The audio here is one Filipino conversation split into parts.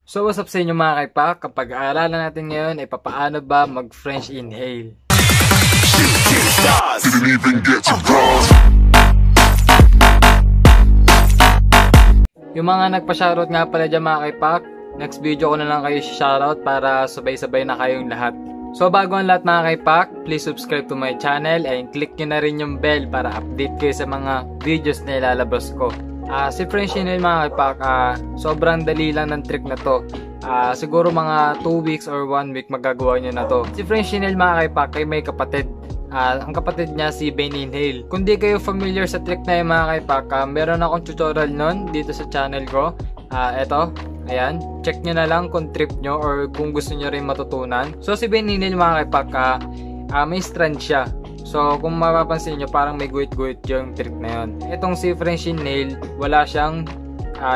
So what's up sa inyo mga kaipak? Kapag aaralan natin ngayon ay papaano ba mag-French inhale. Yung mga nagpa-shoutout nga pala dyan mga kaipak, next video ko na lang kayo shoutout para sabay-sabay na kayong lahat. So bago ang lahat mga kaipak, please subscribe to my channel and click nyo na rin yung bell para update kayo sa mga videos na ilalabas ko. Si French inhale mga kaipak, sobrang dali lang ng trick na to. Siguro mga 2 weeks or 1 week magagawa nyo na to. Si French inhale mga kaipak ay may kapatid. Ang kapatid niya si Ben Inhale. Kung di kayo familiar sa trick na yung mga kaipak, meron akong tutorial nun dito sa channel ko. Eto, ayan, check nyo na lang kung trip nyo or kung gusto nyo rin matutunan. So si Ben Inhale mga kaipak, may strand siya. So kung mapapansin nyo, parang may guhit-guhit yung trick na yun. Itong si French inhale, wala siyang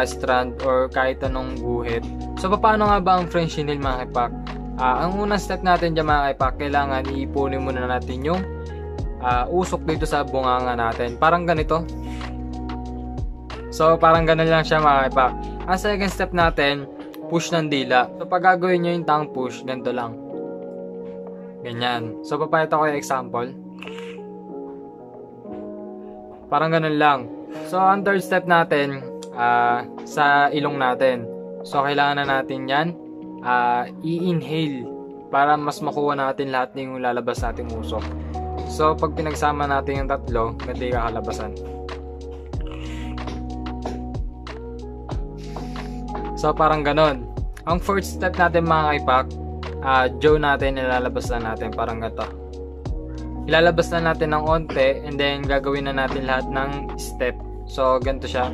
strand or kahit anong guhit. So paano nga ba ang French inhale mga kaipak? Ang unang step natin dyan mga kaipak, kailangan iipunin muna natin yung usok dito sa bunganga natin. Parang ganito. So parang ganun lang siya mga kaipak. Ang second step natin, push ng dila. So pag gagawin nyo yung tongue push, ganito lang. Ganyan. So papayata ko yung example. Parang ganun lang. So ang third step natin, sa ilong natin. So kailangan na natin yan i-inhale para mas makuha natin lahat ng lalabas nating usok. So pag pinagsama natin yung tatlo, ganito yung kakalabasan. So parang ganon. Ang fourth step natin mga kaipak, jaw natin ilalabas na natin parang ganito. Ilalabas na natin ng onte and then gagawin na natin lahat ng step. So ganito siya.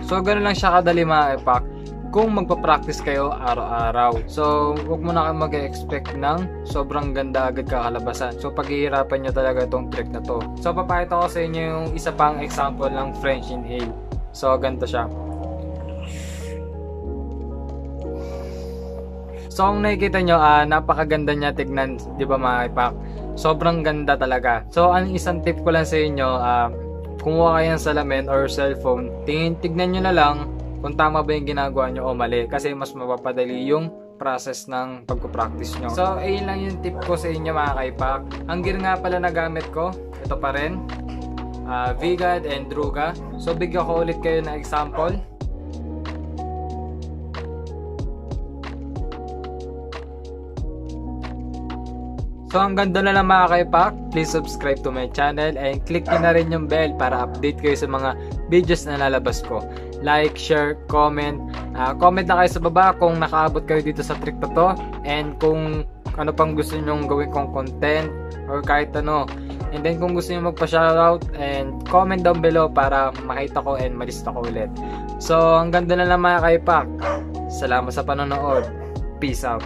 So ganoon lang siya kadali mga kaipak kung magpa-practice kayo araw-araw. So huwag mo na kayo mag-expect ng sobrang ganda agad kakalabasan. So paghihirapan nyo talaga itong trick na to. So papakita ko sa inyo yung isa pang example ng French inhale. So ganito siya. So kung nakikita nyo, napakaganda niya tignan, di ba mga kaipak? Sobrang ganda talaga. So ang isang tip ko lang sa inyo, kumuha kayo ng salamin or cellphone, tignan nyo na lang kung tama ba yung ginagawa nyo o mali, kasi mas mapapadali yung process ng pagpo-practice nyo. So ayun lang yung tip ko sa inyo mga kaipak. Ang gear nga pala na gamit ko, ito pa rin, Vigad and Druga. So bigyan ko ulit kayo ng example. So hanggang doon na lang mga kaipak, please subscribe to my channel and click nyo na rin yung bell para update kayo sa mga videos na lalabas ko. Like, share, comment. Comment na kayo sa baba kung nakaabot kayo dito sa trick na to and kung ano pang gusto nyong gawin kong content or kahit ano. And then kung gusto nyo magpa-shoutout and comment down below para makita ko and malista ko ulit. So hanggang doon na lang mga kaipak. Salamat sa panonood. Peace out.